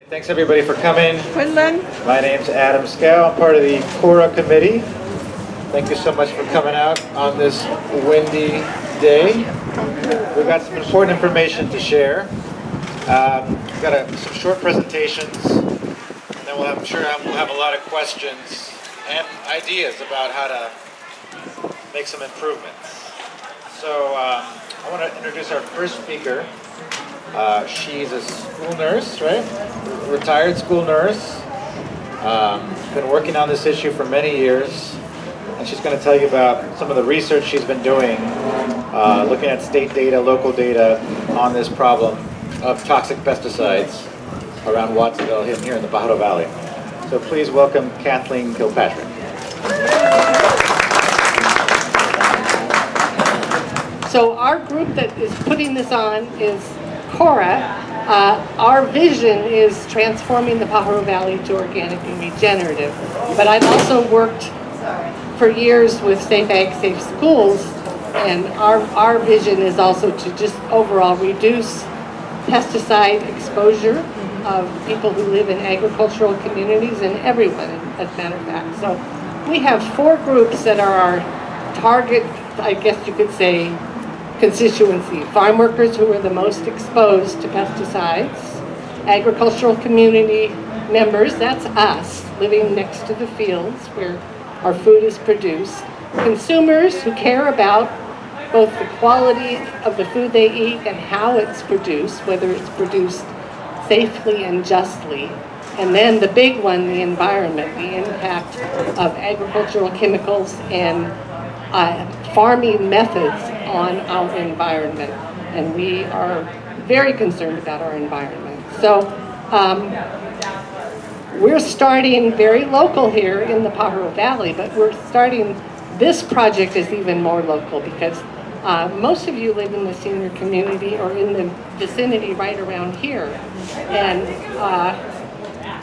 Thanks everybody for coming. Quinlan. My name's Adam Scow. I'm part of the CORA committee. Thank you so much for coming out on this windy day. We've got some important information to share. We've got some short presentations, and then I'm sure we'll have a lot of questions and ideas about how to make some improvements. So I want to introduce our first speaker. She's a school nurse, right? Retired school nurse. Been working on this issue for many years, and she's going to tell you about some of the research she's been doing, looking at state data, local data on this problem of toxic pesticides around Watsonville here in the Pajaro Valley. So please welcome Kathleen Kilpatrick. So our group that is putting this on is CORA. Our vision is transforming the Pajaro Valley to organic and regenerative. But I've also worked for years with Safe Ag, Safe Schools, and our vision is also to just overall reduce pesticide exposure of people who live in agricultural communities and everyone, as a matter of fact. So we have 4 groups that are our target, I guess you could say, constituency. Farm workers who are the most exposed to pesticides, agricultural community members, that's us, living next to the fields where our food is produced, consumers who care about both the quality of the food they eat and how it's produced, whether it's produced safely and justly, and then the big one, the environment, the impact of agricultural chemicals and farming methods on our environment, and we are very concerned about our environment. So we're starting very local here in the Pajaro Valley, but this project is even more local because most of you live in the senior community or in the vicinity right around here, and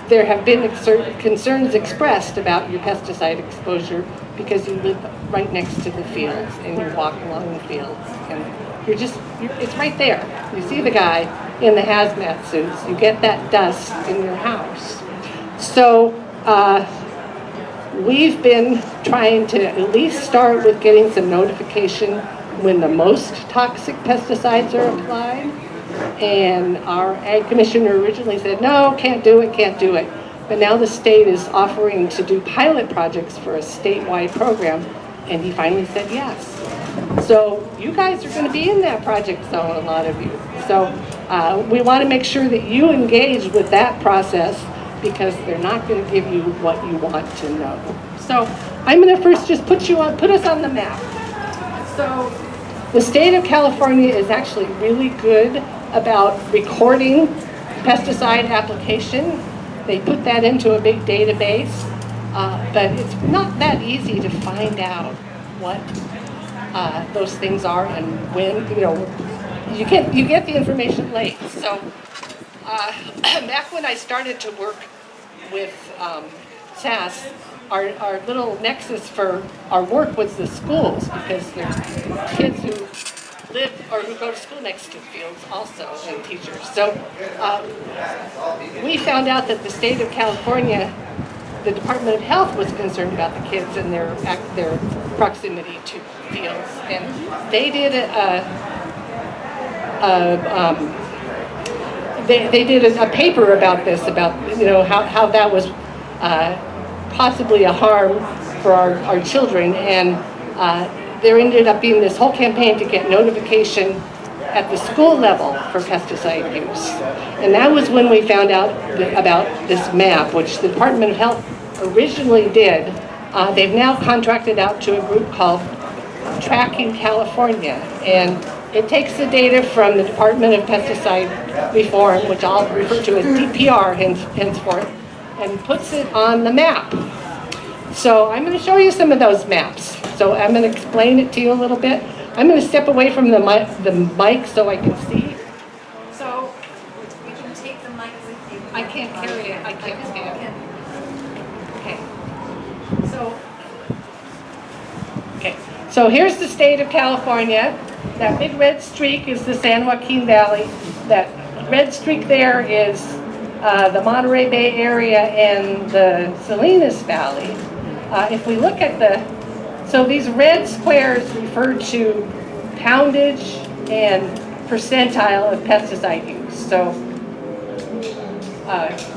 there have been concerns expressed about your pesticide exposure because you live right next to the fields and you walk along the fields and it's right there. You see the guy in the hazmat suits, you get that dust in your house. So we've been trying to at least start with getting some notification when the most toxic pesticides are applied. And our Ag Commissioner originally said, no, can't do it. But now the state is offering to do pilot projects for a statewide program, and he finally said yes. So you guys are going to be in that project zone, a lot of you. So we want to make sure that you engage with that process because they're not going to give you what you want to know. So I'm going to first just put us on the map. So the state of California is actually really good about recording pesticide application. They put that into a big database, but it's not that easy to find out what those things are and when. You get the information late. So back when I started to work with SAS, our little nexus for our work was the schools because there's kids who live or who go to school next to fields also, and teachers. So we found out that the state of California, the Department of Health was concerned about the kids and their proximity to fields, and they did they did a paper about this, about how that was possibly a harm for our children, and there ended up being this whole campaign to get notification at the school level for pesticide use. And that was when we found out about this map, which the Department of Health originally did. They've now contracted out to a group called Tracking California. And it takes the data from the Department of Pesticide Reform, which I'll refer to as DPR henceforth, and puts it on the map. So I'm going to show you some of those maps. So I'm going to explain it to you a little bit. I'm going to step away from the mic so I can see. So you can take the mic with you. I can't carry it. I can't stand it. Okay. So here's the state of California. That big red streak is the San Joaquin Valley. That red streak there is the Monterey Bay area and the Salinas Valley, if we look at so these red squares refer to poundage and percentile of pesticide use. So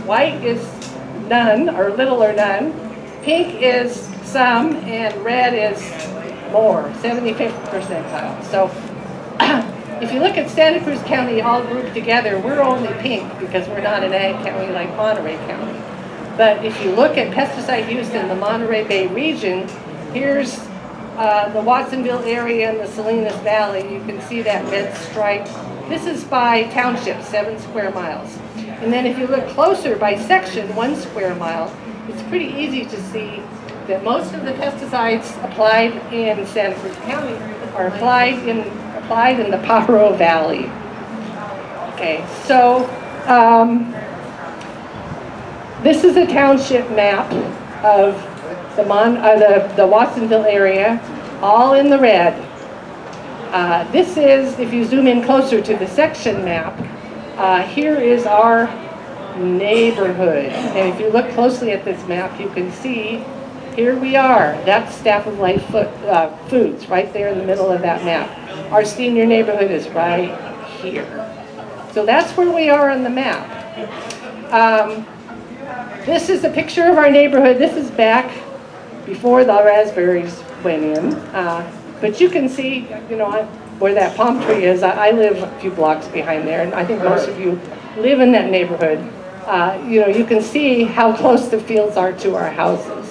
white is none, or little or none. Pink is some, and red is more, 75th percentile. So if you look at Santa Cruz County all grouped together, we're only pink because we're not an ag county like Monterey County. But if you look at pesticide use in the Monterey Bay region, here's the Watsonville area and the Salinas Valley. You can see that red stripe. This is by township, 7 square miles. And then if you look closer by section, 1 square mile, it's pretty easy to see that most of the pesticides applied in Santa Cruz County are applied in the Pajaro Valley. Okay, so this is a township map of the Watsonville area, all in the red. This is, if you zoom in closer to the section map, here is our neighborhood. And if you look closely at this map, you can see here we are. That's Staff of Life Foods, right there in the middle of that map. Our senior neighborhood is right here. So that's where we are on the map. This is a picture of our neighborhood. This is back before the raspberries went in. But you can see, where that palm tree is. I live a few blocks behind there, and I think most of you live in that neighborhood. You can see how close the fields are to our houses.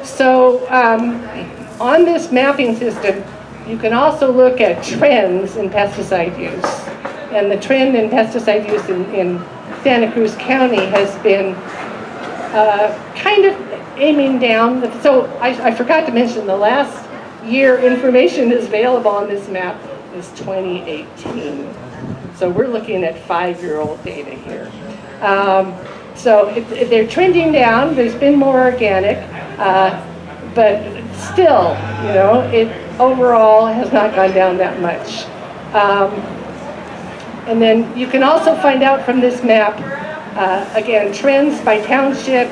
So on this mapping system, you can also look at trends in pesticide use. And the trend in pesticide use in Santa Cruz County has been kind of aiming down. So I forgot to mention the last year information is available on this map is 2018. So we're looking at 5-year-old data here. So they're trending down. There's been more organic, but still, it overall has not gone down that much. And then you can also find out from this map, again, trends by township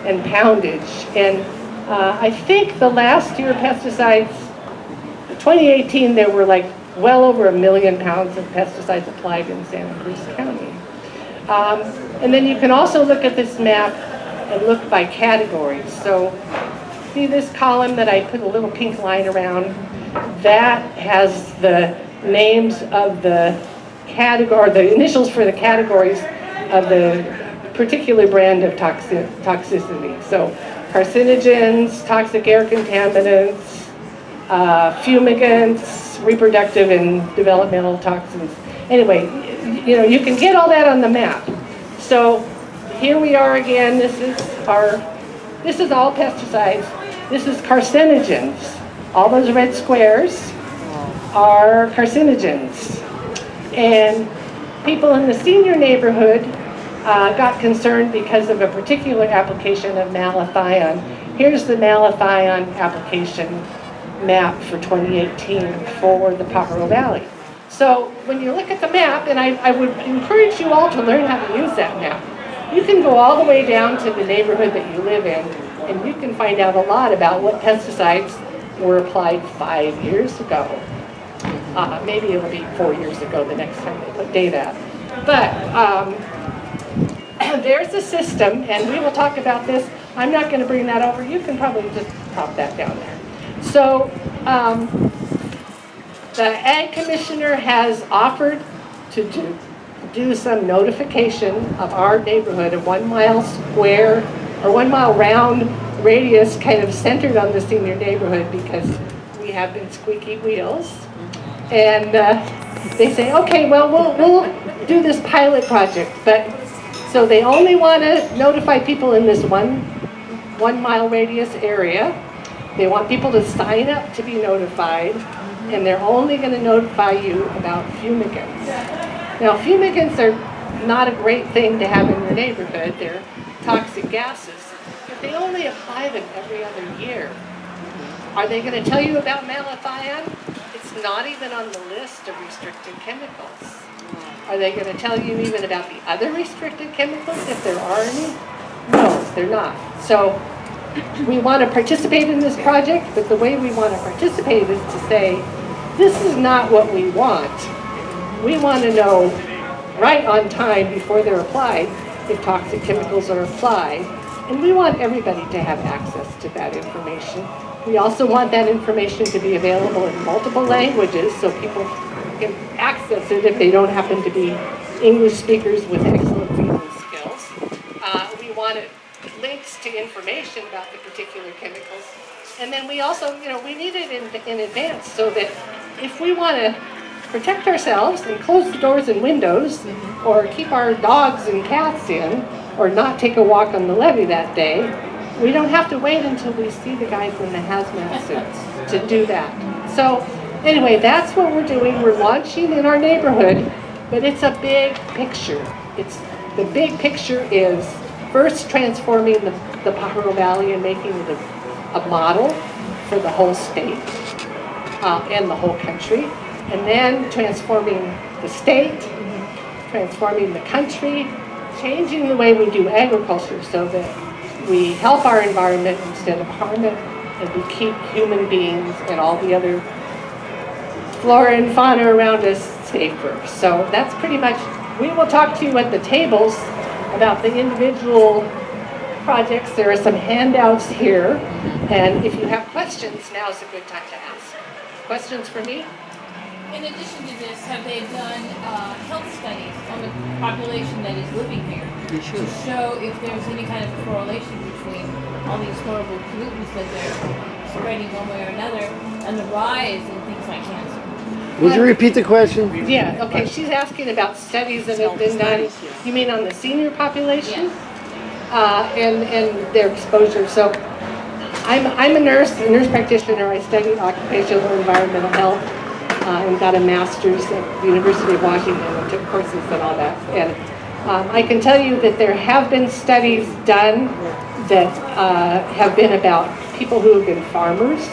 and poundage. And I think the last year pesticides, 2018, there were like well over 1 million pounds of pesticides applied in Santa Cruz County. And then you can also look at this map and look by categories. So see this column that I put a little pink line around? That has the names of the category, the initials for the categories of the particular brand of toxicity. So carcinogens, toxic air contaminants, fumigants, reproductive and developmental toxins. Anyway, you can get all that on the map. So here we are again. This is all pesticides. This is carcinogens. All those red squares are carcinogens. And people in the senior neighborhood got concerned because of a particular application of malathion. Here's the malathion application map for 2018 for the Pajaro Valley. So when you look at the map, and I would encourage you all to learn how to use that map. You can go all the way down to the neighborhood that you live in, and you can find out a lot about what pesticides were applied 5 years ago. Maybe it'll be 4 years ago the next time they put data out. But there's a system, and we will talk about this. I'm not going to bring that over. You can probably just pop that down there. So the Ag Commissioner has offered to do some notification of our neighborhood, a 1 mile square or 1 mile round radius kind of centered on the senior neighborhood because we have been squeaky wheels. And they say, okay, well, we'll do this pilot project. But so they only want to notify people in this one mile radius area. They want people to sign up to be notified, and they're only going to notify you about fumigants. Now, fumigants are not a great thing to have in your neighborhood. They're toxic gases, but they only apply them every other year. Are they going to tell you about malathion? It's not even on the list of restricted chemicals. Are they going to tell you even about the other restricted chemicals, if there are any? No, they're not. So we want to participate in this project, but the way we want to participate is to say, this is not what we want. We want to know right on time before they're applied if toxic chemicals are applied. And we want everybody to have access to that information. We also want that information to be available in multiple languages so people can access it if they don't happen to be English speakers with excellent reading skills. We want links to information about the particular chemicals. And then we also, we need it in advance so that if we want to protect ourselves and close the doors and windows, or keep our dogs and cats in, or not take a walk on the levee that day, we don't have to wait until we see the guys in the hazmat suits to do that. So anyway, that's what we're doing. We're launching in our neighborhood, but it's a big picture. The big picture is first transforming the Pajaro Valley and making it a model for the whole state and the whole country. And then transforming the state, transforming the country, changing the way we do agriculture so that we help our environment instead of harm it, and we keep human beings and all the other flora and fauna around us safer. So that's pretty much, we will talk to you at the tables about the individual projects. There are some handouts here, and if you have questions, now is a good time to ask. Questions for me? In addition to this, have they done health studies on the population that is living here to show if there's any kind of correlation between all these horrible pollutants that they're spreading one way or another and the rise in things like cancer? Would you repeat the question? Yeah, okay, she's asking about studies that have been done. You mean on the senior population? And their exposure. So I'm a nurse practitioner. I studied occupational and environmental health. And got a master's at the University of Washington and took courses and all that. And I can tell you that there have been studies done that have been about people who have been farmers,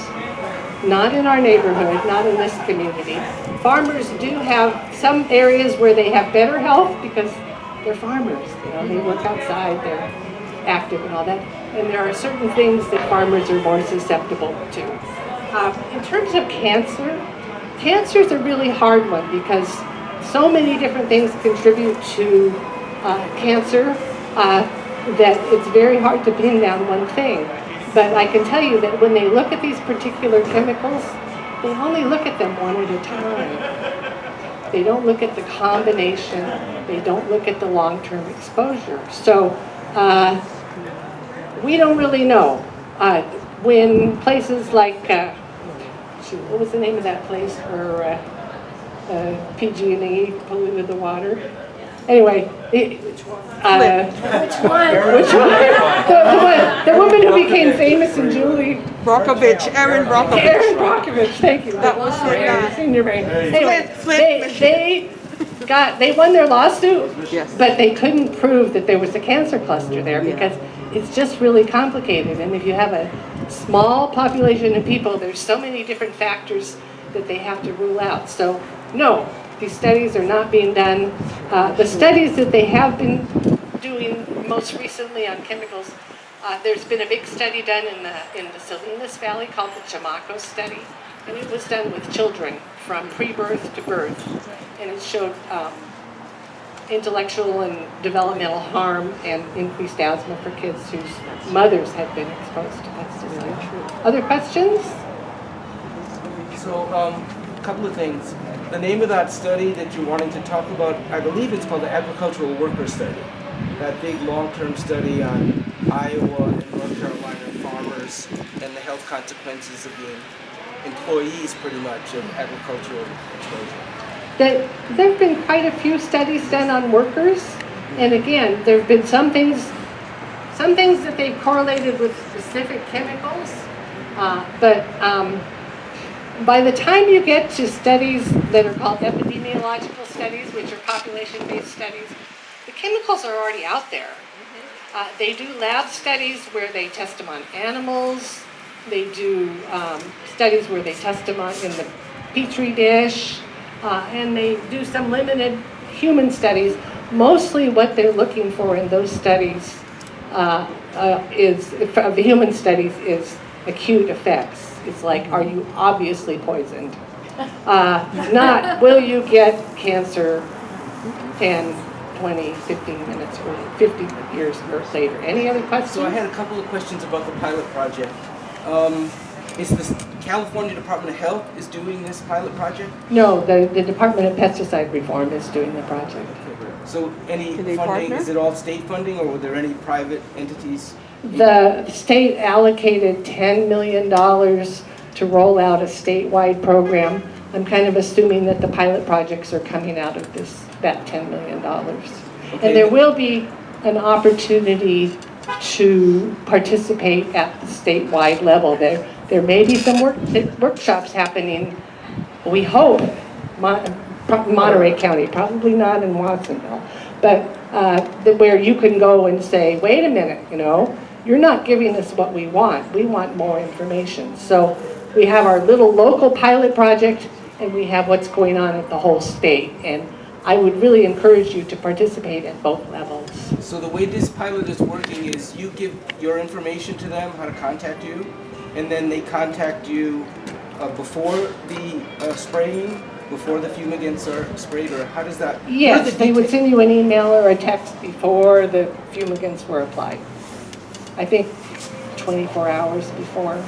not in our neighborhood, not in this community. Farmers do have some areas where they have better health because they're farmers. They work outside, they're active and all that. And there are certain things that farmers are more susceptible to. In terms of cancer, cancer is a really hard one because so many different things contribute to cancer that it's very hard to pin down one thing. But I can tell you that when they look at these particular chemicals, they only look at them one at a time. They don't look at the combination. They don't look at the long-term exposure. So we don't really know. When places like what was the name of that place where PG&E polluted the water? Anyway, which one? The woman who became famous in Julie Brockovich, Erin Brockovich. Erin Brockovich, thank you. That was her guy. Senior brain. Anyway, Flint, they won their lawsuit, Yes. but they couldn't prove that there was a cancer cluster there because it's just really complicated. And if you have a small population of people, there's so many different factors that they have to rule out. So no, these studies are not being done. The studies that they have been doing most recently on chemicals, there's been a big study done in the Salinas Valley called the Chamacco Study, and it was done with children from pre-birth to birth, and it showed intellectual and developmental harm and increased asthma for kids whose mothers had been exposed to pesticides. Other questions? So, a couple of things. The name of that study that you're wanting to talk about, I believe it's called the Agricultural Worker Study. That big long-term study on Iowa and North Carolina farmers and the health consequences of the employees, pretty much, of agricultural exposure. There have been quite a few studies done on workers, and again, there have been some things that they've correlated with specific chemicals, but by the time you get to studies that are called epidemiological studies, which are population-based studies, the chemicals are already out there. They do lab studies where they test them on animals. They do studies where they test them in the petri dish. And they do some limited human studies. Mostly what they're looking for in those studies of the human studies is acute effects. It's like, are you obviously poisoned? Not, will you get cancer 10, 20, 15 minutes or 50 years later? Any other questions? So I had a couple of questions about the pilot project. Is the California Department of Health is doing this pilot project? No, the Department of Pesticide Reform is doing the project. So any Can they funding, partner? is it all state funding or were there any private entities? The state allocated $10 million to roll out a statewide program. I'm kind of assuming that the pilot projects are coming out of that $10 million. Okay. And there will be an opportunity to participate at the statewide level. There may be some workshops happening, we hope, Monterey County, probably not in Watsonville, but where you can go and say, wait a minute, you're not giving us what we want more information. So we have our little local pilot project and we have what's going on at the whole state. And I would really encourage you to participate at both levels. So the way this pilot is working is you give your information to them, how to contact you, and then they contact you before the spraying, before the fumigants are sprayed, or how does that? Yes, they would send you an email or a text before the fumigants were applied. I think 24 hours before.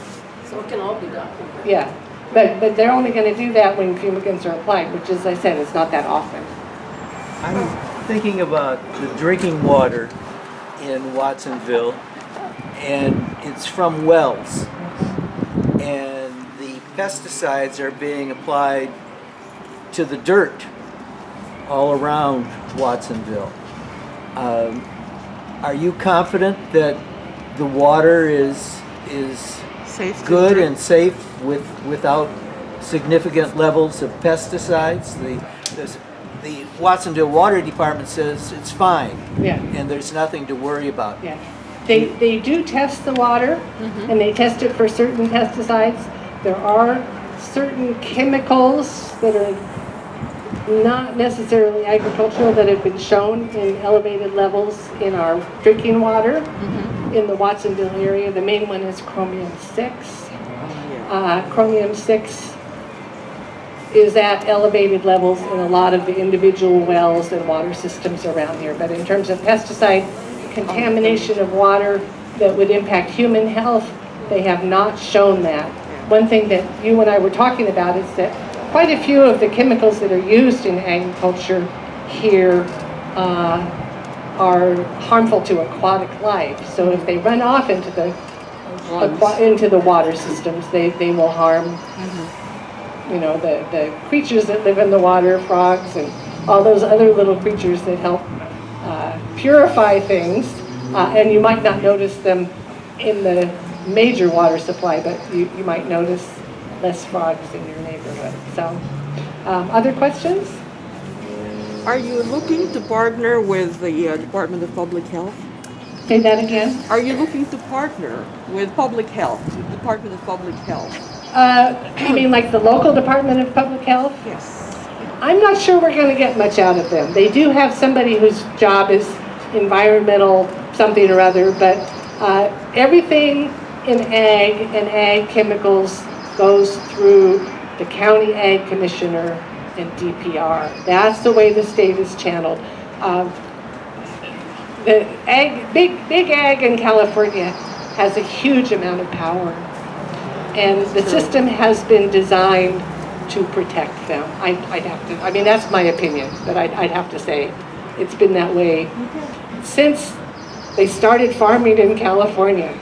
So it can all be documented. Yeah, but they're only going to do that when fumigants are applied, which, as I said, is not that often. I'm thinking about the drinking water in Watsonville, and it's from wells. And the pesticides are being applied to the dirt all around Watsonville. Are you confident that the water is Safe to good drink. and safe without significant levels of pesticides? The Watsonville Water Department says it's fine, Yeah. and there's nothing to worry about. Yeah, they do test the water, and they test it for certain pesticides. There are certain chemicals that are not necessarily agricultural that have been shown in elevated levels in our drinking water in the Watsonville area. The main one is chromium-6. Chromium-6 is at elevated levels in a lot of the individual wells and water systems around here. But in terms of pesticide contamination of water that would impact human health, they have not shown that. One thing that you and I were talking about is that quite a few of the chemicals that are used in agriculture here are harmful to aquatic life. So if they run off into the water systems, they will harm the creatures that live in the water, frogs and all those other little creatures that help purify things. And you might not notice them in the major water supply, but you might notice less frogs in your neighborhood. So, other questions? Are you looking to partner with the Department of Public Health? Say that again. Are you looking to partner with Public Health, the Department of Public Health? You mean like the local Department of Public Health? Yes. I'm not sure we're going to get much out of them. They do have somebody whose job is environmental something or other, but everything in ag and ag chemicals goes through the county ag commissioner and DPR. That's the way the state is channeled. The big ag in California has a huge amount of power, and the system has been designed to protect them. I mean, that's my opinion, but I'd have to say it's been that way since they started farming in California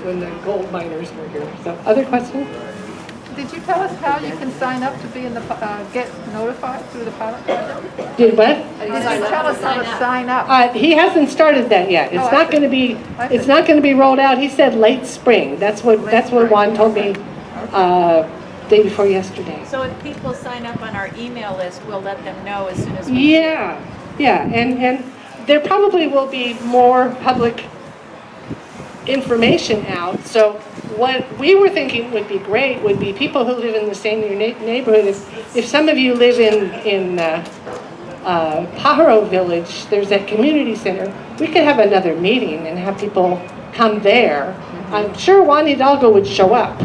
when the gold miners were here. So, other questions? Did you tell us how you can sign up to be in the, get notified through the pilot project? Did what? Did you tell us how to sign up? He hasn't started that yet. It's Oh, I not see. going to be. I It's see. not going to be rolled out. He said late spring. That's what Juan told me day before yesterday. So if people sign up on our email list, we'll let them know as soon as we. Yeah, and there probably will be more public information out. So what we were thinking would be great would be people who live in the same neighborhood. If some of you live in Pajaro Village, there's that community center. We could have another meeting and have people come there. I'm sure Juan Hidalgo would show up.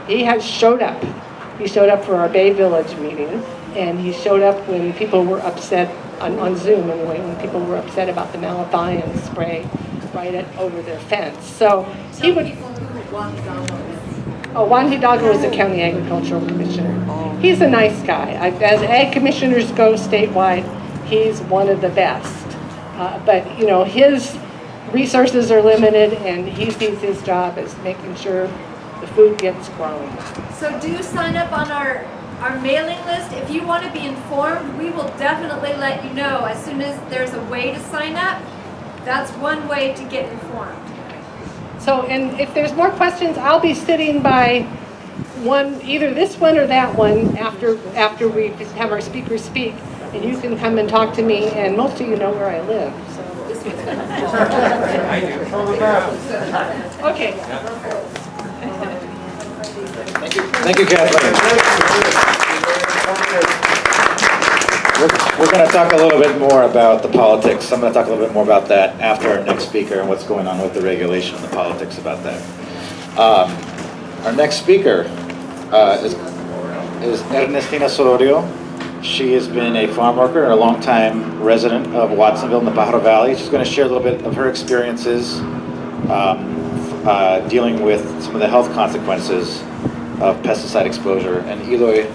He has showed up. He showed up for our Bay Village meeting, and he showed up when people were upset, on Zoom anyway, when people were upset about the malathion spray right over their fence. So he would. Oh, Juan Hidalgo is the county agricultural commissioner. He's a nice guy. As ag commissioners go statewide, he's one of the best. But you know, his resources are limited, and he sees his job as making sure the food gets grown. So do sign up on our mailing list. If you want to be informed, we will definitely let you know as soon as there's a way to sign up. That's one way to get informed. So, and if there's more questions, I'll be sitting by one, either this one or that one after we have our speakers speak, and you can come and talk to me, and most of you know where I live, so. I do. Okay. Thank you, Kathleen. We're going to talk a little bit more about the politics. I'm going to talk a little bit more about that after our next speaker and what's going on with the regulation and the politics about that. Our next speaker is Ernestina Solorio. She has been a farm worker and a longtime resident of Watsonville in the Pajaro Valley. She's going to share a little bit of her experiences dealing with some of the health consequences of pesticide exposure. And Eloy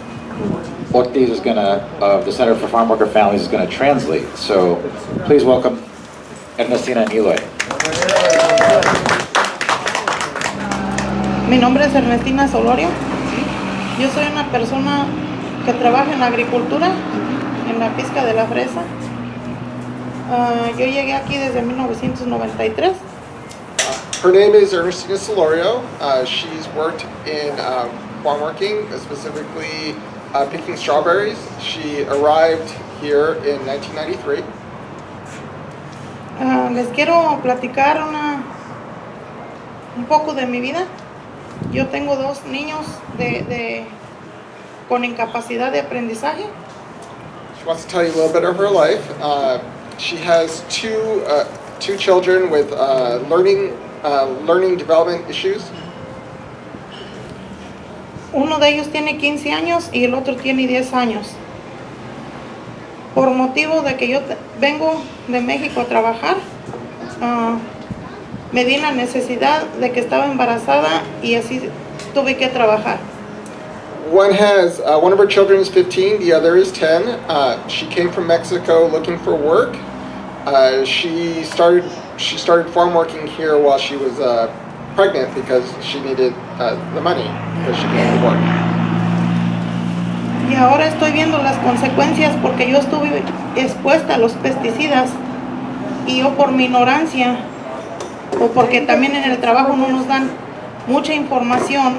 Ortiz is going to, of the Center for Farm Worker Families, is going to translate. So please welcome Ernestina and Eloy. Mi nombre es Ernestina Solorio. Yo soy una persona que trabaja en la agricultura, en la pizca de la fresa. Yo llegué aquí desde 1993. Her name is Ernestina Solorio. She's worked in farm working, specifically picking strawberries. She arrived here in 1993. Les quiero platicar un poco de mi vida. Yo tengo dos niños con incapacidad de aprendizaje. She wants to tell you a little bit of her life. She has two children with learning development issues. Uno de ellos tiene 15 años y el otro tiene 10 años. Por motivo de que yo vengo de México a trabajar, me di la necesidad de que estaba embarazada y así tuve que trabajar. One of her children is 15, the other is 10. She came from Mexico looking for work. She started farm working here while she was pregnant because she needed the money because she needed work. Y ahora estoy viendo las consecuencias porque yo estuve expuesta a los pesticidas y yo por mi ignorancia o porque también en el trabajo no nos dan mucha información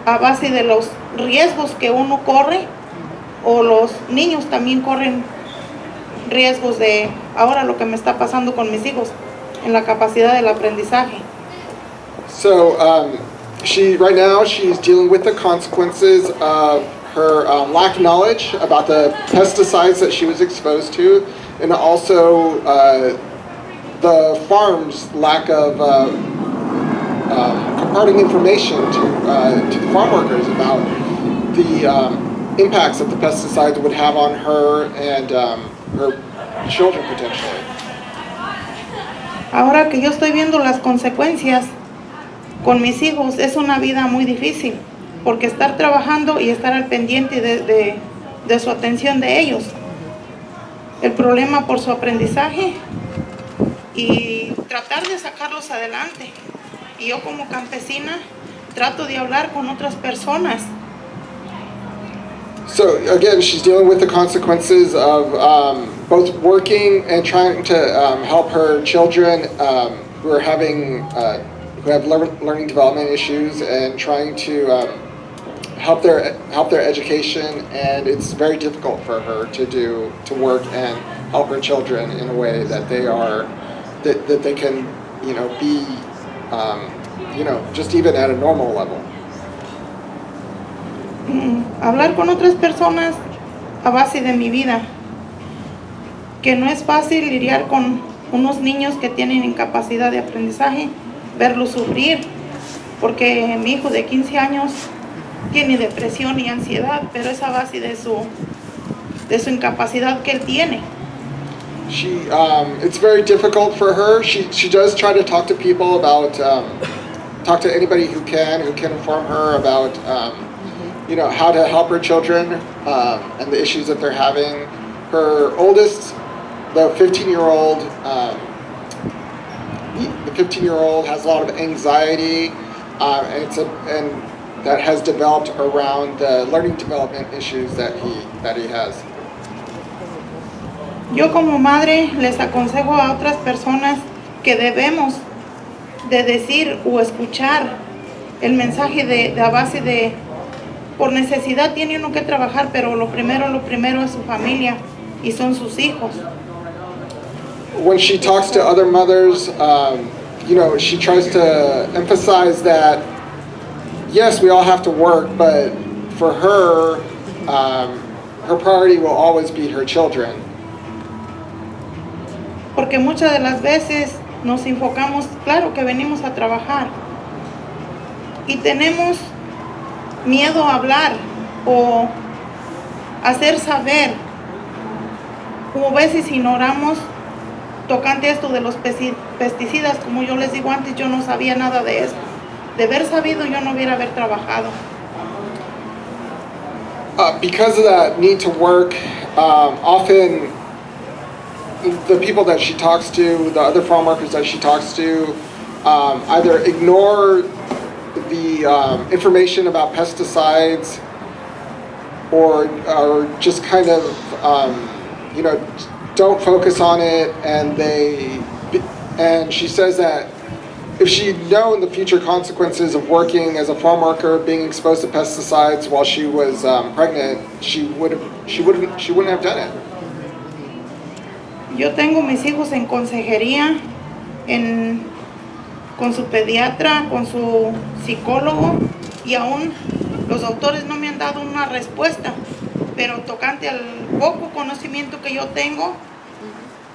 a base de los riesgos que uno corre o los niños también corren riesgos de ahora lo que me está pasando con mis hijos en la capacidad del aprendizaje. So right now she's dealing with the consequences of her lack of knowledge about the pesticides that she was exposed to, and also the farm's lack of imparting information to the farm workers about the impacts that the pesticides would have on her and her children potentially. Ahora que yo estoy viendo las consecuencias con mis hijos, es una vida muy difícil, porque estar trabajando y estar al pendiente de su atención de ellos, el problema por su aprendizaje y tratar de sacarlos adelante. Y yo como campesina trato de hablar con otras personas. So again, she's dealing with the consequences of both working and trying to help her children who are who have learning development issues, and trying to help their education. And it's very difficult for her to work and help her children in a way that they can be just even at a normal level. Hablar con otras personas a base de mi vida, que no es fácil lidiar con unos niños que tienen incapacidad de aprendizaje, verlos sufrir, porque mi hijo de 15 años tiene depresión y ansiedad, pero es a base de su incapacidad que él tiene. It's very difficult for her. She does try to talk to people about, talk to anybody who can inform her about, how to help her children and the issues that they're having. Her oldest, the 15-year-old, has a lot of anxiety, and that has developed around the learning development issues that he has. Yo como madre les aconsejo a otras personas que debemos de decir o escuchar el mensaje de a base de, por necesidad tiene uno que trabajar, pero lo primero es su familia y son sus hijos. When she talks to other mothers, she tries to emphasize that, yes, we all have to work, but for her, her priority will always be her children. Porque muchas de las veces nos enfocamos, claro que venimos a trabajar y tenemos miedo a hablar o hacer saber, como veces ignoramos tocante esto de los pesticidas, como yo les digo antes, yo no sabía nada de eso. De haber sabido, yo no hubiera haber trabajado. Because of that need to work, often the people that she talks to, the other farm workers that she talks to, either ignore the information about pesticides or just kind of, don't focus on it, and she says that if she'd known the future consequences of working as a farm worker, being exposed to pesticides while she was pregnant, she wouldn't have done it. Yo tengo mis hijos en consejería, con su pediatra, con su psicólogo, y aún los doctores no me han dado una respuesta, pero tocante al poco conocimiento que yo tengo,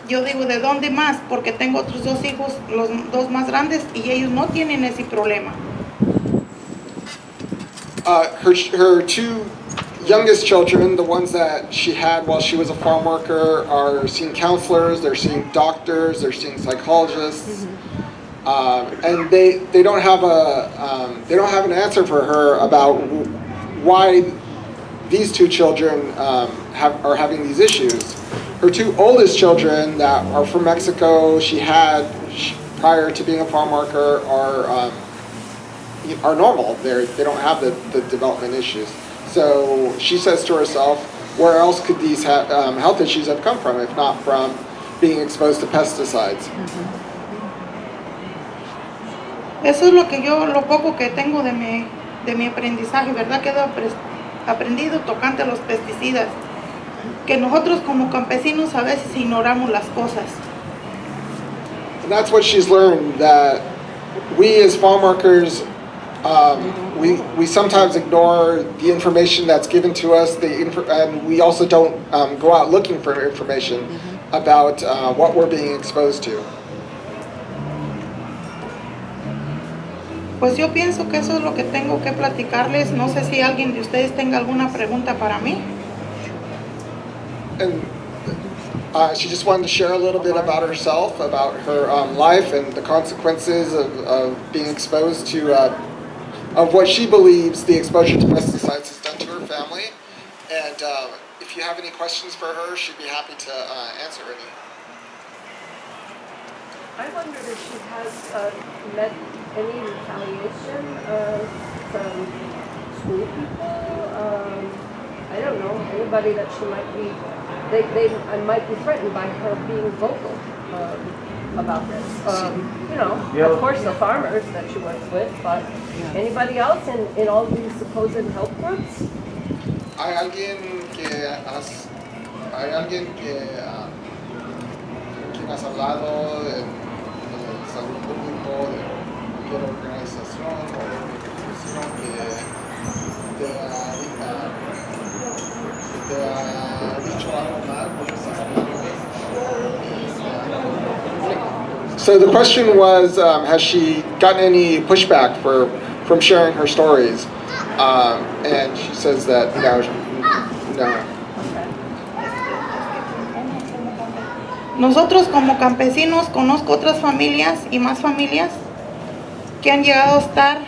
yo digo, ¿de dónde más? Porque tengo otros dos hijos, los dos más grandes, y ellos no tienen ese problema. Her two youngest children, the ones that she had while she was a farm worker, are seeing counselors, they're seeing doctors, they're seeing psychologists, and they don't have an answer for her about why these two children are having these issues. Her two oldest children that are from Mexico, prior to being a farm worker, are normal. They don't have the development issues. So she says to herself, where else could these health issues have come from if not from being exposed to pesticides? Eso es lo poco que tengo de mi aprendizaje, ¿verdad? Que he aprendido tocante a los pesticidas, que nosotros como campesinos a veces ignoramos las cosas. And that's what she's learned, that we as farm workers, we sometimes ignore the information that's given to us, and we also don't go out looking for information about what we're being exposed to. Pues yo pienso que eso es lo que tengo que platicarles. No sé si alguien de ustedes tenga alguna pregunta para mí. And she just wanted to share a little bit about herself, about her life and the consequences of being exposed to, of what she believes the exposure to pesticides has done to her family. And if you have any questions for her, she'd be happy to answer any. I wondered if she has met any retaliation from school people. I don't know, anybody that she might be, they might be threatened by her being vocal about this. Of course the farmers that she works with, but anybody else in all these supposed health groups? ¿Hay alguien que has hablado en el salud público de cualquier organización o institución que te ha dicho algo mal por estas acciones? So the question was, has she gotten any pushback from sharing her stories? And she says that no. Nosotros como campesinos conozco otras familias y más familias que han llegado a estar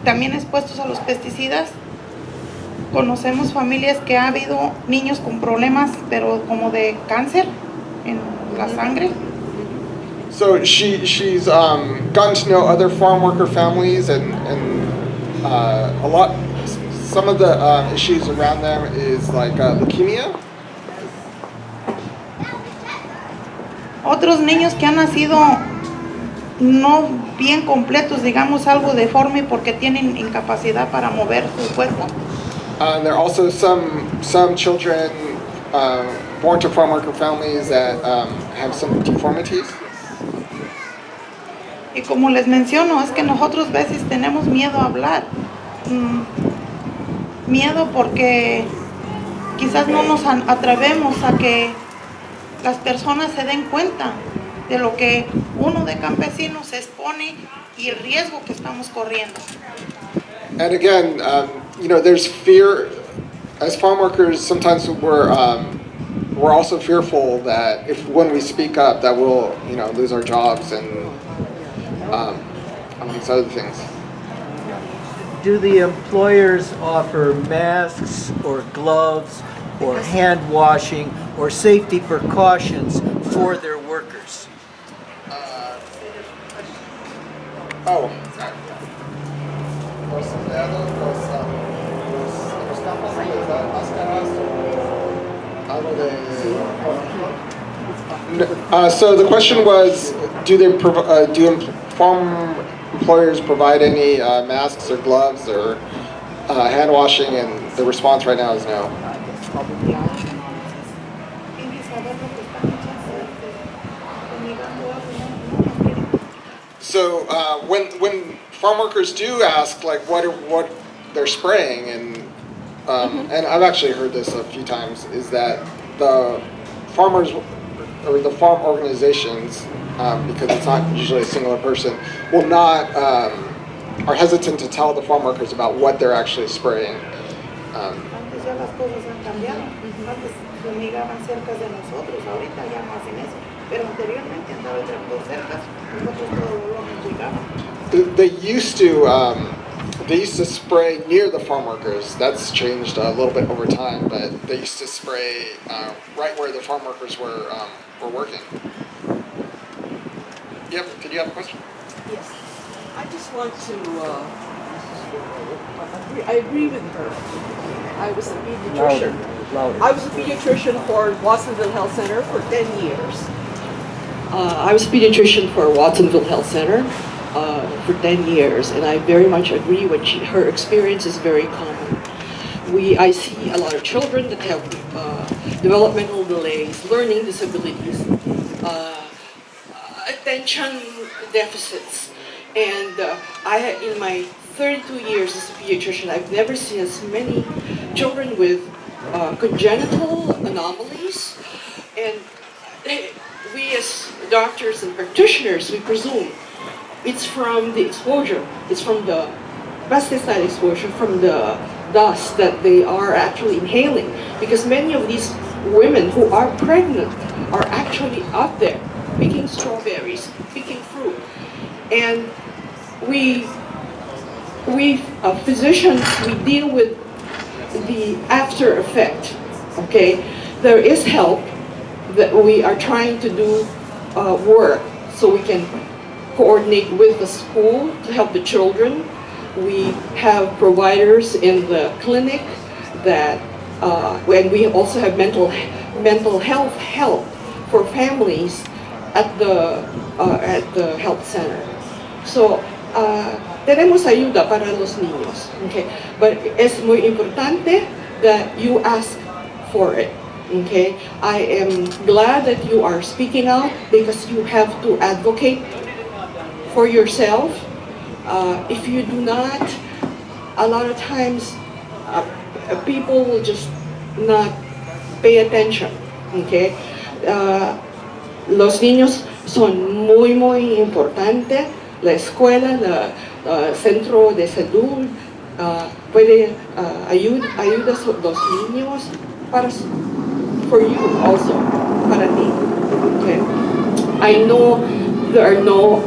también expuestos a los pesticidas. Conocemos familias que ha habido niños con problemas, pero como de cáncer en la sangre. So she's gotten to know other farm worker families and some of the issues around them is like leukemia. Otros niños que han nacido no bien completos, digamos algo deforme porque tienen incapacidad para mover su cuerpo. There are also some children born to farm worker families that have some deformities. Y como les menciono, es que nosotros a veces tenemos miedo a hablar. Miedo porque quizás no nos atrevemos a que las personas se den cuenta de lo que uno de campesino se expone y el riesgo que estamos corriendo. And again, there's fear. As farm workers, sometimes we're also fearful that when we speak up, that we'll lose our jobs and amongst other things. Do the employers offer masks or gloves or hand washing or safety precautions for their workers? So the question was, do farm employers provide any masks or gloves or hand washing? And the response right now is no. So when farm workers do ask like what they're spraying, and I've actually heard this a few times, is that the farmers or the farm organizations, because it's not usually a singular person, are hesitant to tell the farm workers about what they're actually spraying. Antes ya las cosas han cambiado. Antes fumigaban cerca de nosotros, ahorita ya no hacen eso. Pero anteriormente andaba el tractor cerca, nosotros todo lo fumigaban. They used to spray near the farm workers. That's changed a little bit over time, but they used to spray right where the farm workers were working. Did you have a question? Yes. I just want to, I agree with her. I was a pediatrician. I was a pediatrician for Watsonville Health Center for 10 years. I was a pediatrician for Watsonville Health Center for 10 years, and I very much agree with her experience is very common. I see a lot of children that have developmental delays, learning disabilities, attention deficits, and in my 32 years as a pediatrician, I've never seen as many children with congenital anomalies, and we as doctors and practitioners, we presume it's from the exposure, it's from the pesticide exposure, from the dust that they are actually inhaling, because many of these women who are pregnant are actually out there picking strawberries, picking fruit, and we physicians, we deal with the after effect. Okay, there is help that we are trying to do work so we can coordinate with the school to help the children. We have providers in the clinic that, and we also have mental health help for families at the health center. So tenemos ayuda para los niños. Okay, but es muy importante that you ask for it. Okay, I am glad that you are speaking out because you have to advocate for yourself. If you do not, a lot of times people will just not pay attention. Okay, los niños son muy, muy importantes. La escuela, el centro de salud, puede ayudar a los niños for you also, para ti. Okay. I know there are no,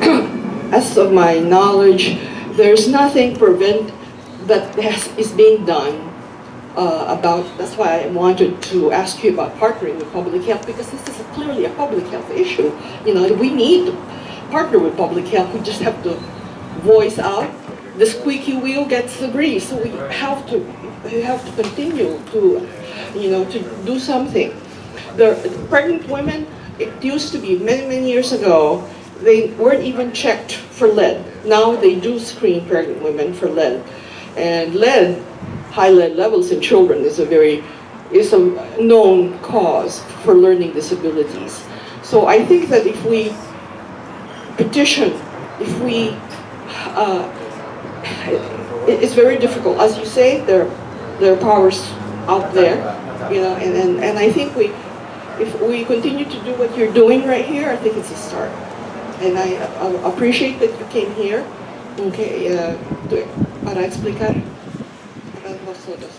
as of my knowledge, there's nothing that is being done about. That's why I wanted to ask you about partnering with public health, because this is clearly a public health issue. You know, we need to partner with public health. We just have to voice out. The squeaky wheel gets the grease, so we have to continue to, to do something. The pregnant women, it used to be many years ago, they weren't even checked for lead. Now they do screen pregnant women for lead. And high lead levels in children is a known cause for learning disabilities. So I think that if we petition, it's very difficult. As you say, there are powers out there, and I think if we continue to do what you're doing right here, I think it's a start. And I appreciate that you came here, okay, para explicar para nosotros.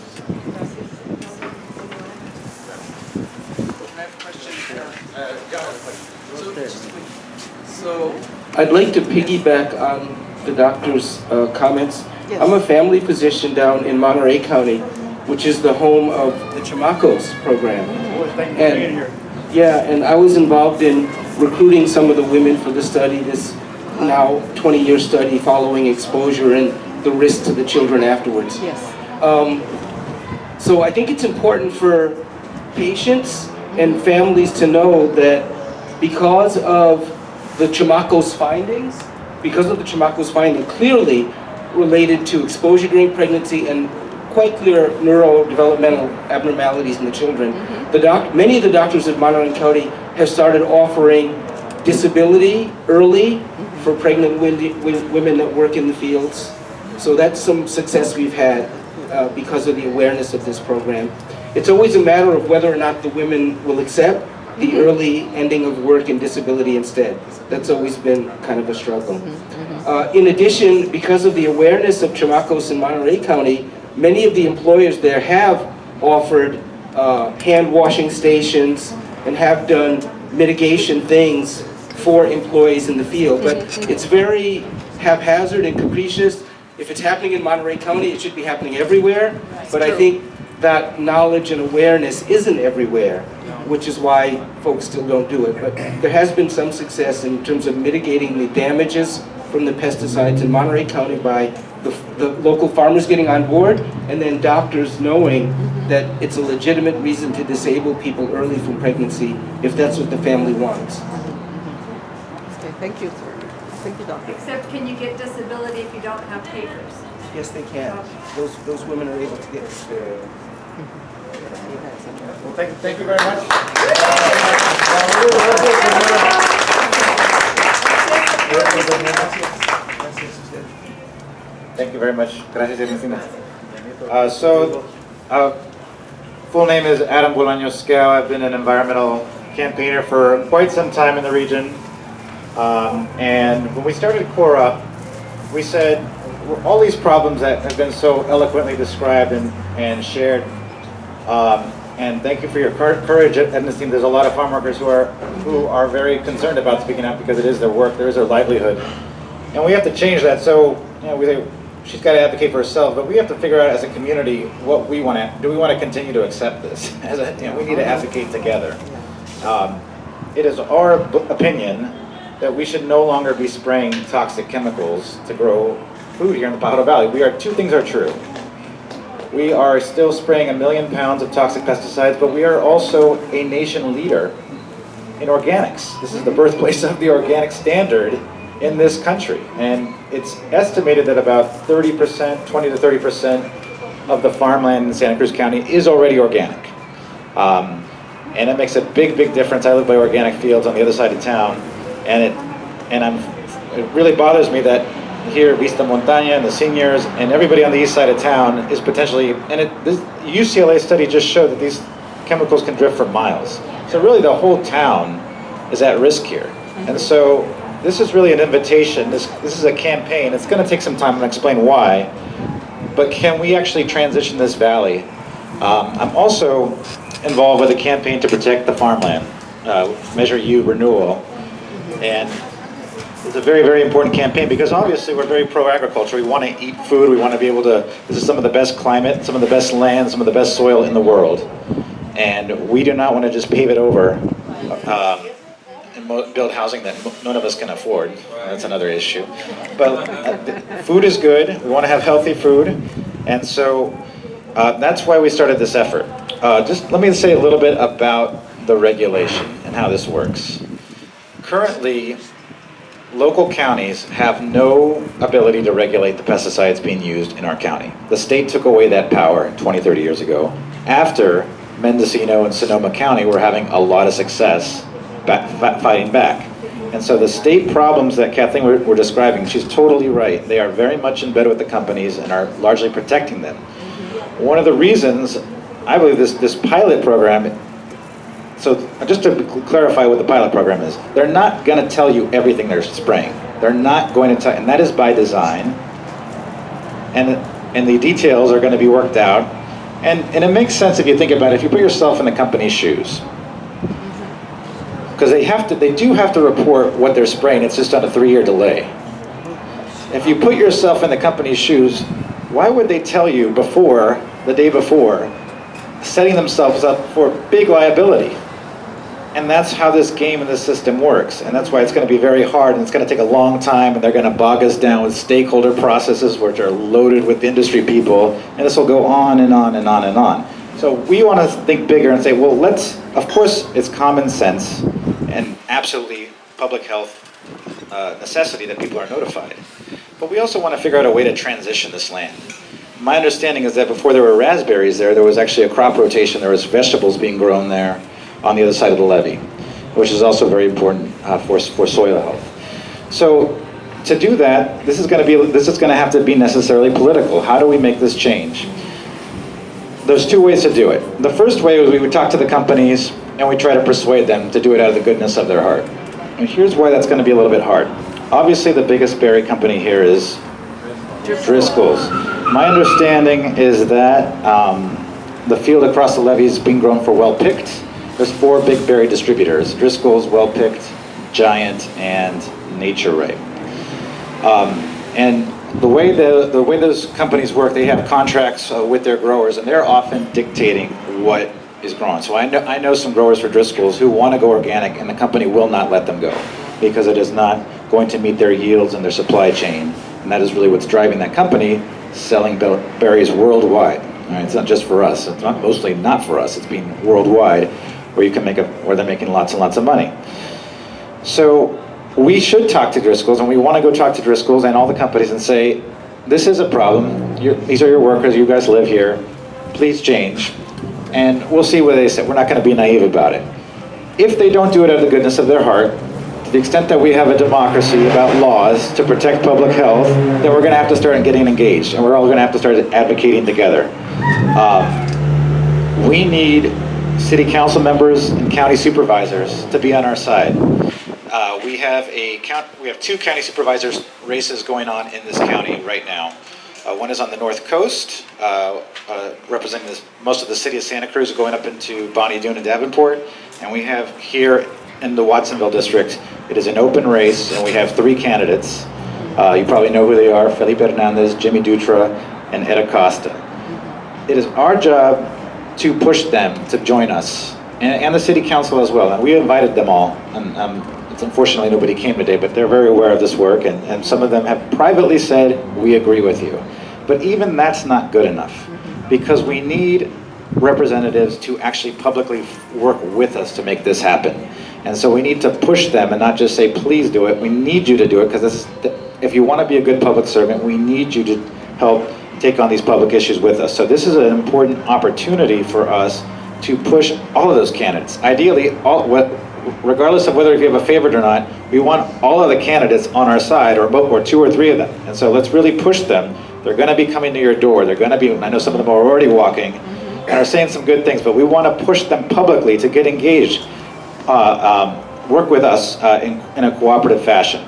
So I'd like to piggyback on the doctor's comments. Yes. I'm a family physician down in Monterey County, which is the home of the Chamacco's program. And I was involved in recruiting some of the women for the study, this now 20-year study following exposure and the risk to the children afterwards. Yes. So I think it's important for patients and families to know that because of the Chamacco's findings, clearly related to exposure during pregnancy and quite clear neurodevelopmental abnormalities in the children, many of the doctors of Monterey County have started offering disability early for pregnant women that work in the fields. So that's some success we've had because of the awareness of this program. It's always a matter of whether or not the women will accept the early ending of work and disability instead. That's always been kind of a struggle. In addition, because of the awareness of Chamacco's in Monterey County, many of the employers there have offered hand washing stations and have done mitigation things for employees in the field. But it's very haphazard and capricious. If it's happening in Monterey County, it should be happening everywhere. But I think that knowledge and awareness isn't everywhere, which is why folks still don't do it. But there has been some success in terms of mitigating the damages from the pesticides in Monterey County by the local farmers getting on board, and then doctors knowing that it's a legitimate reason to disable people early from pregnancy if that's what the family wants. Okay, thank you, sir. Thank you, doctor. Except can you get disability if you don't have papers? Yes, they can. Those women are able to get this. Well, thank you very much. Thank you very much. Gracias, Ernestina. Full name is Adam Bolaños-Scow. I've been an environmental campaigner for quite some time in the region. And when we started CORA, we said all these problems that have been so eloquently described and shared. And thank you for your courage, Ernestina. There's a lot of farm workers who are very concerned about speaking out because it is their work, there is their livelihood. And we have to change that. So, we say she's got to advocate for herself, but we have to figure out as a community what we want to. Do we want to continue to accept this? We need to advocate together. It is our opinion that we should no longer be spraying toxic chemicals to grow food here in the Pajaro Valley. Two things are true. We are still spraying 1 million pounds of toxic pesticides, but we are also a nation leader in organics. This is the birthplace of the organic standard in this country. And it's estimated that about 30%, 20 to 30% of the farmland in Santa Cruz County is already organic. And it makes a big difference. I live by organic fields on the other side of town. And it really bothers me that here, Vista Montaña and the seniors and everybody on the east side of town is potentially, this UCLA study just showed that these chemicals can drift for miles. So really the whole town is at risk here. And so this is really an invitation. This is a campaign. It's going to take some time to explain why, but can we actually transition this valley? I'm also involved with a campaign to protect the farmland, Measure U renewal. And it's a very, very important campaign because obviously we're very pro-agriculture. We want to eat food. We want to be able to, this is some of the best climate, some of the best land, some of the best soil in the world. And we do not want to just pave it over and build housing that none of us can afford. That's another issue. But food is good. We want to have healthy food. And so that's why we started this effort. Just let me say a little bit about the regulation and how this works. Currently, local counties have no ability to regulate the pesticides being used in our county. The state took away that power 20, 30 years ago after Mendocino and Sonoma County were having a lot of success fighting back. And so the state problems that Kathleen were describing, she's totally right. They are very much in bed with the companies and are largely protecting them. One of the reasons, I believe this pilot program, so just to clarify what the pilot program is, they're not going to tell you everything they're spraying. They're not going to tell, and that is by design. And the details are going to be worked out. And it makes sense if you think about it, if you put yourself in the company's shoes. Because they do have to report what they're spraying, it's just on a 3-year delay. If you put yourself in the company's shoes, why would they tell you before, the day before, setting themselves up for big liability? And that's how this game and this system works. And that's why it's going to be very hard, and it's going to take a long time, and they're going to bog us down with stakeholder processes which are loaded with industry people, and this will go on and on and on and on. So we want to think bigger and say, well, of course it's common sense and absolutely public health necessity that people are notified. But we also want to figure out a way to transition this land. My understanding is that before there were raspberries there was actually a crop rotation, there was vegetables being grown there on the other side of the levee, which is also very important for soil health. So to do that, this is going to have to be necessarily political. How do we make this change? There's 2 ways to do it. The first way is we would talk to the companies and we try to persuade them to do it out of the goodness of their heart. And here's why that's going to be a little bit hard. Obviously the biggest berry company here is Driscoll's. My understanding is that the field across the levee is being grown for well-picked. There's 4 big berry distributors: Driscoll's, Well-Picked, Giant, and Nature Ray. And the way those companies work, they have contracts with their growers, and they're often dictating what is grown. So I know some growers for Driscoll's who want to go organic, and the company will not let them go because it is not going to meet their yields and their supply chain. And that is really what's driving that company selling berries worldwide. All right, it's not just for us. It's mostly not for us. It's being worldwide, where you can where they're making lots and lots of money. So we should talk to Driscoll's, and we want to go talk to Driscoll's and all the companies and say, this is a problem. These are your workers. You guys live here. Please change. And we'll see what they say. We're not going to be naive about it. If they don't do it out of the goodness of their heart, to the extent that we have a democracy about laws to protect public health, then we're going to have to start getting engaged, and we're all going to have to start advocating together. We need city council members and county supervisors to be on our side. We have 2 county supervisors races going on in this county right now. One is on the north coast, representing most of the city of Santa Cruz, going up into Bonnie Doon and Davenport. And we have here in the Watsonville district, it is an open race, and we have 3 candidates. You probably know who they are: Felipe Hernandez, Jimmy Dutra, and Ed Acosta. It is our job to push them to join us, and the city council as well. And we invited them all. And unfortunately nobody came today, but they're very aware of this work, and some of them have privately said, we agree with you. But even that's not good enough, because we need representatives to actually publicly work with us to make this happen. And so we need to push them and not just say, please do it. We need you to do it, because if you want to be a good public servant, we need you to help take on these public issues with us. So this is an important opportunity for us to push all of those candidates. Ideally, regardless of whether you have a favorite or not, we want all of the candidates on our side, or 2 or 3 of them. And so let's really push them. They're going to be coming to your door. They're going to be, I know some of them are already walking and are saying some good things, but we want to push them publicly to get engaged. work with us in a cooperative fashion.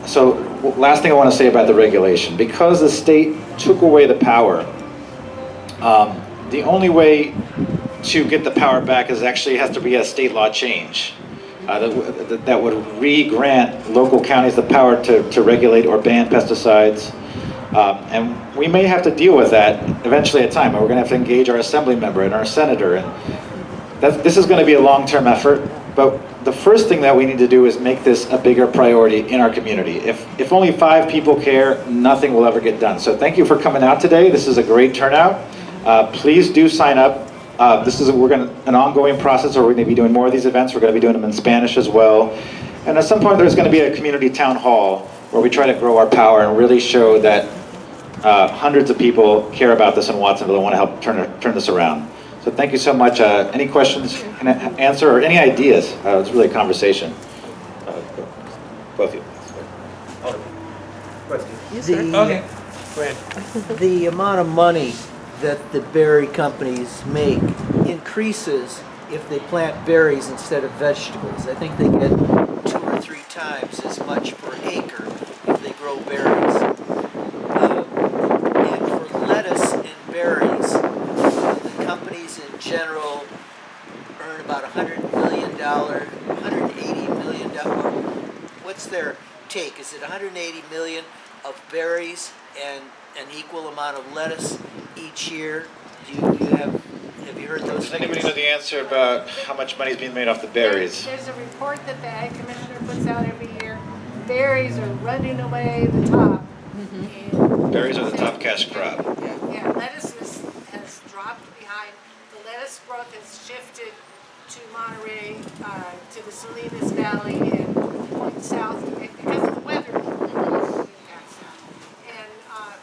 So last thing I want to say about the regulation, because the state took away the power, the only way to get the power back is actually has to be a state law change that would re-grant local counties the power to regulate or ban pesticides. And we may have to deal with that eventually at time. We're going to have to engage our assembly member and our senator. And this is going to be a long-term effort. But the first thing that we need to do is make this a bigger priority in our community. If only 5 people care, nothing will ever get done. So thank you for coming out today. This is a great turnout. Please do sign up. This is an ongoing process where we're going to be doing more of these events. We're going to be doing them in Spanish as well. And at some point there's going to be a community town hall where we try to grow our power and really show that hundreds of people care about this in Watsonville and want to help turn this around. So thank you so much. Any questions, can I answer, or any ideas? It's really a conversation. Both of you. The amount of money that the berry companies make increases if they plant berries instead of vegetables. I think they get 2 or 3 times as much per acre if they grow berries. And for lettuce and berries, the companies in general earn about $100 million, $180 million. What's their take? Is it 180 million of berries and an equal amount of lettuce each year? Have you heard those? Does anybody know the answer about how much money is being made off the berries? There's a report that the Ag Commissioner puts out every year. Berries are running away the top. Berries are the top cash crop. Yeah, lettuce has dropped behind. The lettuce growth has shifted to Monterey, to the Salinas Valley, and going south because of the weather. And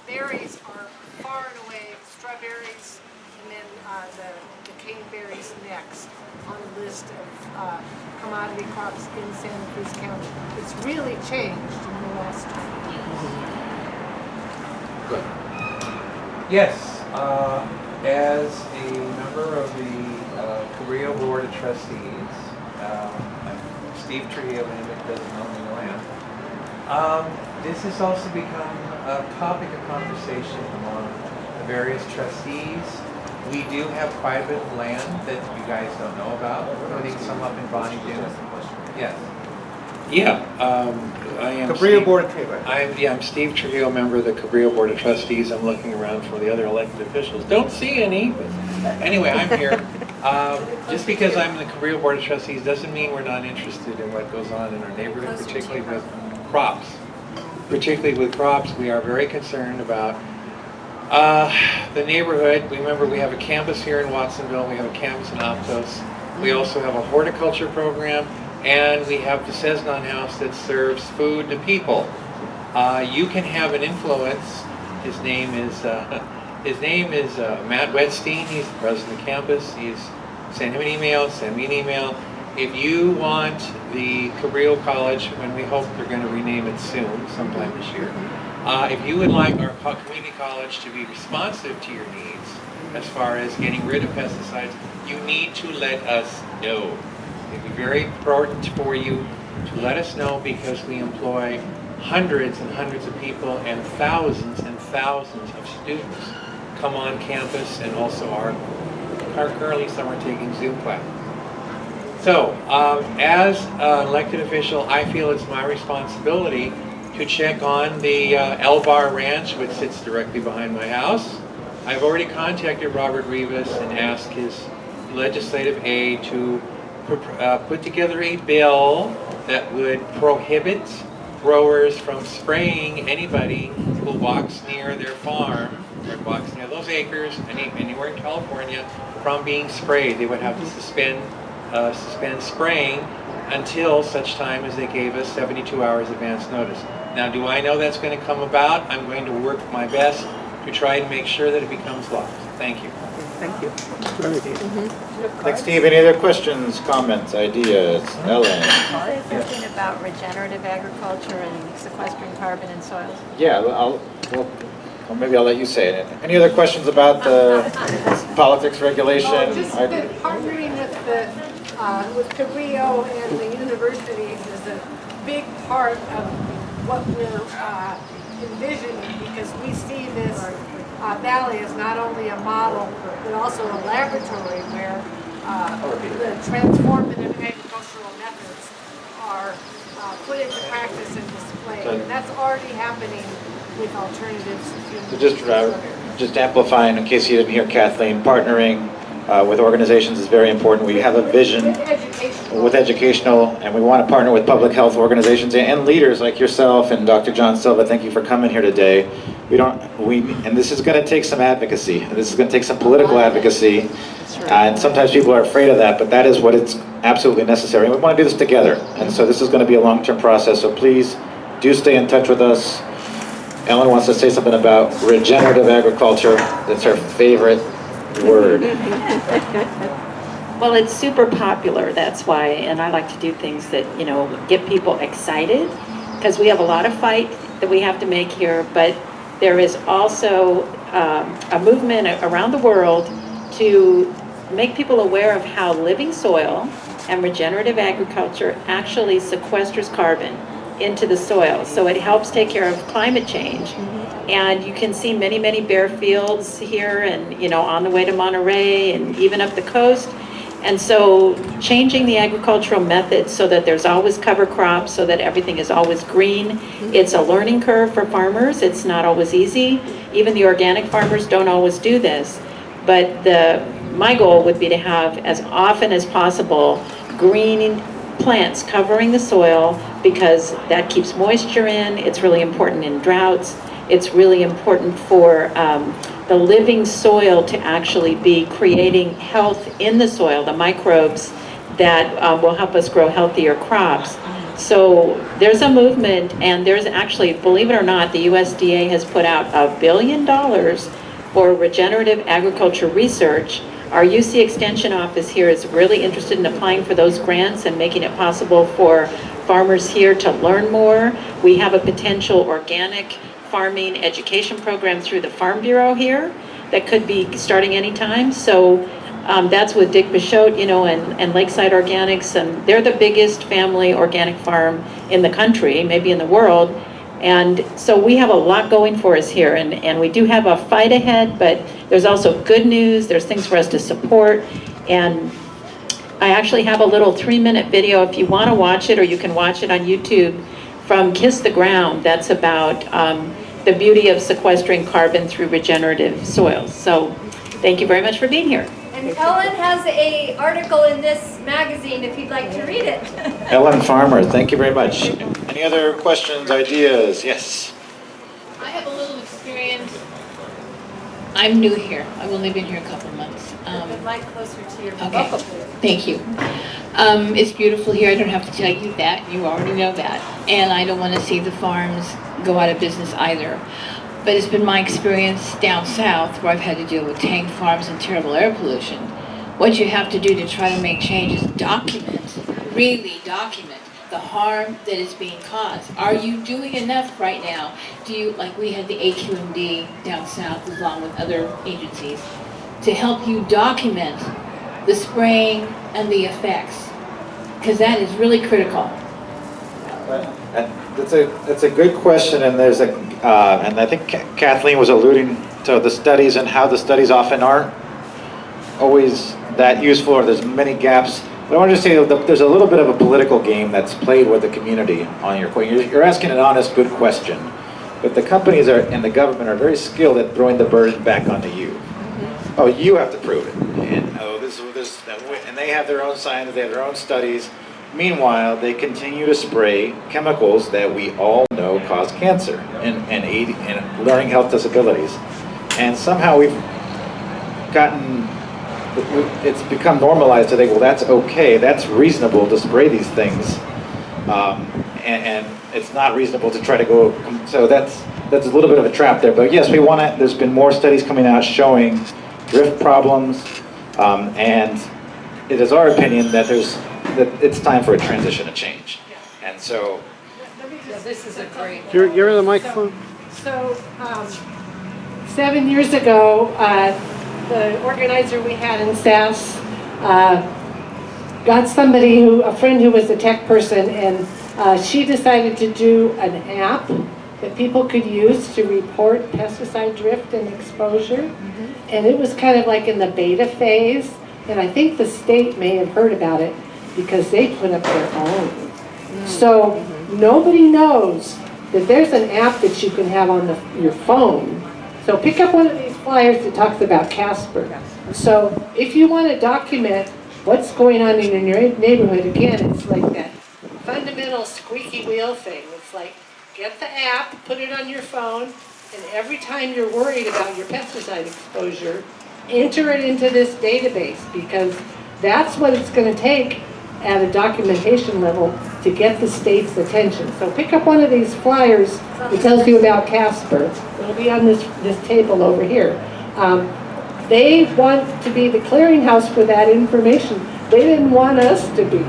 berries are far and away, strawberries, and then the caneberries next on the list of commodity crops in Santa Cruz County. It's really changed in the last 2 years. Yes, as a member of the Carrillo Board of Trustees, I'm Steve Trujillo, and it doesn't know me land. This has also become a topic of conversation among the various trustees. We do have private land that you guys don't know about, putting some up in Bonnie Dunes. Yes. Yeah, I am Cabrillo Board of Trustee. I'm Steve Trujillo, member of the Cabrillo Board of Trustees. I'm looking around for the other elected officials. Don't see any, but anyway, I'm here. Just because I'm in the Cabrillo Board of Trustees doesn't mean we're not interested in what goes on in our neighborhood, particularly with crops. Particularly with crops, we are very concerned about the neighborhood. Remember, we have a campus here in Watsonville. We have a campus in Aptos. We also have a horticulture program. And we have the Cesnon House that serves food to people. You can have an influence. His name is Matt Wedstein. He's the president of the campus. Send him an email, send me an email. If you want the Cabrillo College, when we hope they're going to rename it soon, sometime this year, if you would like our community college to be responsive to your needs as far as getting rid of pesticides, you need to let us know. It'd be very important for you to let us know, because we employ hundreds and hundreds of people and thousands of students come on campus, and also are currently some are taking Zoom classes. So, as an elected official, I feel it's my responsibility to check on the El Bar Ranch, which sits directly behind my house. I've already contacted Robert Rivas and asked his legislative aid to put together a bill that would prohibit growers from spraying anybody who walks near their farm or walks near those acres, anywhere in California, from being sprayed. They would have to suspend spraying until such time as they gave us 72 hours advance notice. Now, do I know that's going to come about? I'm going to work my best to try and make sure that it becomes law. Thank you. Thank you. Thanks, Steve. Any other questions, comments, ideas? Ellen? Say something about regenerative agriculture and sequestering carbon in soils. Yeah, maybe I'll let you say it. Any other questions about the politics regulation? Just partnering with the with Cabrillo and the universities is a big part of what we're envisioning, because we see this valley as not only a model, but also a laboratory where the transformative agricultural methods are put into practice and displayed. And that's already happening with alternatives. Just amplifying, in case you didn't hear Kathleen, partnering with organizations is very important. We have a vision with educational, and we want to partner with public health organizations and leaders like yourself and Dr. John Silva. Thank you for coming here today. And this is going to take some advocacy. This is going to take some political advocacy. And sometimes people are afraid of that, but that is what it's absolutely necessary. And we want to do this together. And so this is going to be a long-term process. So please do stay in touch with us. Ellen wants to say something about regenerative agriculture. That's her favorite word. Well, it's super popular, that's why, and I like to do things that, get people excited, because we have a lot of fight that we have to make here, but there is also a movement around the world to make people aware of how living soil and regenerative agriculture actually sequesters carbon into the soil. So it helps take care of climate change. And you can see many, many bare fields here and, on the way to Monterey and even up the coast. And so changing the agricultural methods so that there's always cover crops, so that everything is always green. It's a learning curve for farmers. It's not always easy. Even the organic farmers don't always do this. But my goal would be to have, as often as possible, green plants covering the soil, because that keeps moisture in. It's really important in droughts. It's really important for the living soil to actually be creating health in the soil, the microbes that will help us grow healthier crops. So there's a movement, and there's actually, believe it or not, the USDA has put out $1 billion for regenerative agriculture research. Our UC Extension office here is really interested in applying for those grants and making it possible for farmers here to learn more. We have a potential organic farming education program through the Farm Bureau here that could be starting anytime. So that's with Dick Bichotte, and Lakeside Organics, and they're the biggest family organic farm in the country, maybe in the world. And so we have a lot going for us here, and we do have a fight ahead, but there's also good news. There's things for us to support. And I actually have a little 3-minute video if you want to watch it, or you can watch it on YouTube, from Kiss the Ground. That's about the beauty of sequestering carbon through regenerative soils. So thank you very much for being here. And Ellen has an article in this magazine if you'd like to read it. Ellen Farmer, thank you very much. Any other questions, ideas? Yes. I have a little experience. I'm new here. I've only been here a couple of months. The mic closer to your Okay. vocal. Thank you. It's beautiful here. I don't have to tell you that. You already know that. And I don't want to see the farms go out of business either. But it's been my experience down south, where I've had to deal with tank farms and terrible air pollution. What you have to do to try to make change is really document the harm that is being caused. Are you doing enough right now? Like we had the AQMD down south along with other agencies, to help you document the spraying and the effects? Because that is really critical. That's a good question, and and I think Kathleen was alluding to the studies and how the studies often aren't always that useful, or there's many gaps. But I want to just say that there's a little bit of a political game that's played with the community on your question. You're asking an honest, good question, but the companies and the government are very skilled at throwing the burden back onto you. Oh, you have to prove it, and and they have their own science, they have their own studies. Meanwhile, they continue to spray chemicals that we all know cause cancer and learning health disabilities. And somehow it's become normalized to think, well, that's okay, that's reasonable to spray these things. And it's not reasonable to try to go, so that's a little bit of a trap there. But yes, there's been more studies coming out showing drift problems, and it is our opinion that it's time for a transition, a change. And so... This is a great... You're in the microphone? So 7 years ago, the organizer we had in SAS got somebody a friend who was a tech person, and she decided to do an app that people could use to report pesticide drift and exposure. And it was kind of like in the beta phase, and I think the state may have heard about it because they put up their own. So nobody knows that there's an app that you can have on your phone. So pick up one of these flyers that talks about Casper. So if you want to document what's going on in your neighborhood, again, it's like that fundamental squeaky wheel thing. It's like, get the app, put it on your phone, and every time you're worried about your pesticide exposure, enter it into this database, because that's what it's going to take at a documentation level to get the state's attention. So pick up one of these flyers that tells you about Casper. It'll be on this table over here. They want to be the clearinghouse for that information. They didn't want us to be.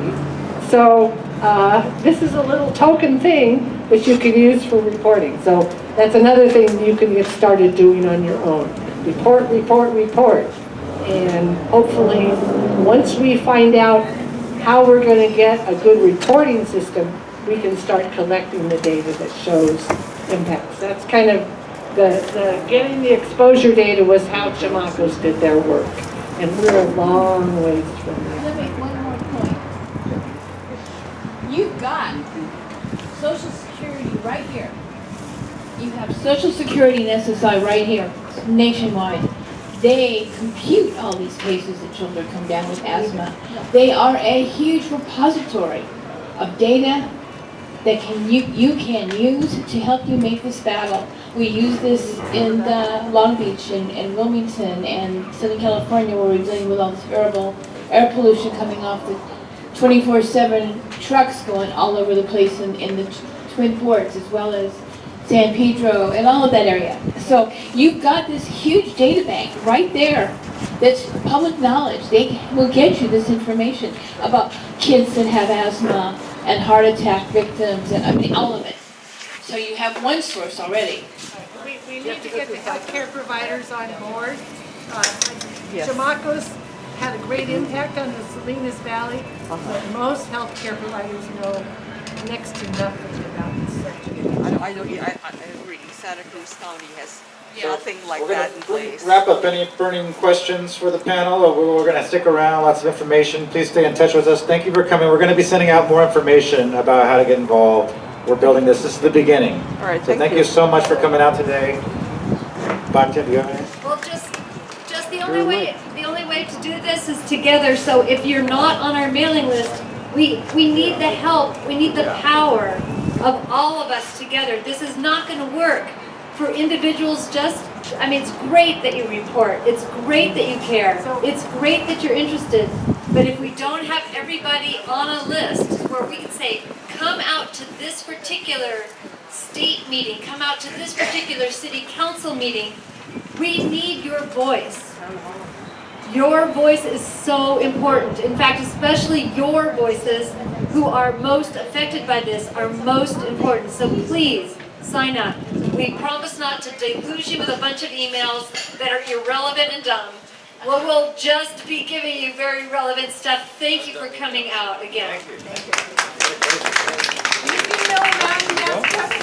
So this is a little token thing that you can use for reporting. So that's another thing you can get started doing on your own. Report, report, report. And hopefully, once we find out how we're going to get a good reporting system, we can start collecting the data that shows impacts. That's kind of the getting the exposure data was how Chamacco's did their work. And we're a long ways from that. Let me make one more point. You've got Social Security right here. You have Social Security and SSI right here, nationwide. They compute all these cases that children come down with asthma. They are a huge repository of data that you can use to help you make this battle. We use this in Long Beach and Wilmington and Southern California, where we're dealing with all this terrible air pollution coming off the 24/7 trucks going all over the place in the Twin Ports, as well as San Pedro and all of that area. So you've got this huge data bank right there that's public knowledge. They will get you this information about kids that have asthma and heart attack victims, and I mean all of it. So you have one source already. We need to get the healthcare providers on board. Chamacco's had a great impact on the Salinas Valley, but most healthcare providers know next to nothing about this subject. I agree. Santa Cruz County has nothing like that in place. Wrap up. Any burning questions for the panel, or we're going to stick around? Lots of information. Please stay in touch with us. Thank you for coming. We're going to be sending out more information about how to get involved. We're building this. This is the beginning. All right. So thank you so much for coming out today. Patio, do you have anything? Well, just the only way to do this is together. So if you're not on our mailing list, we need the help. We need the power of all of us together. This is not going to work for individuals. I mean, it's great that you report. It's great that you care. It's great that you're interested. But if we don't have everybody on a list where we can say, come out to this particular state meeting, come out to this particular city council meeting, we need your voice. Your voice is so important. In fact, especially your voices who are most affected by this are most important. So please sign up. We promise not to deluge you with a bunch of emails that are irrelevant and dumb. We'll just be giving you very relevant stuff. Thank you for coming out again. You know,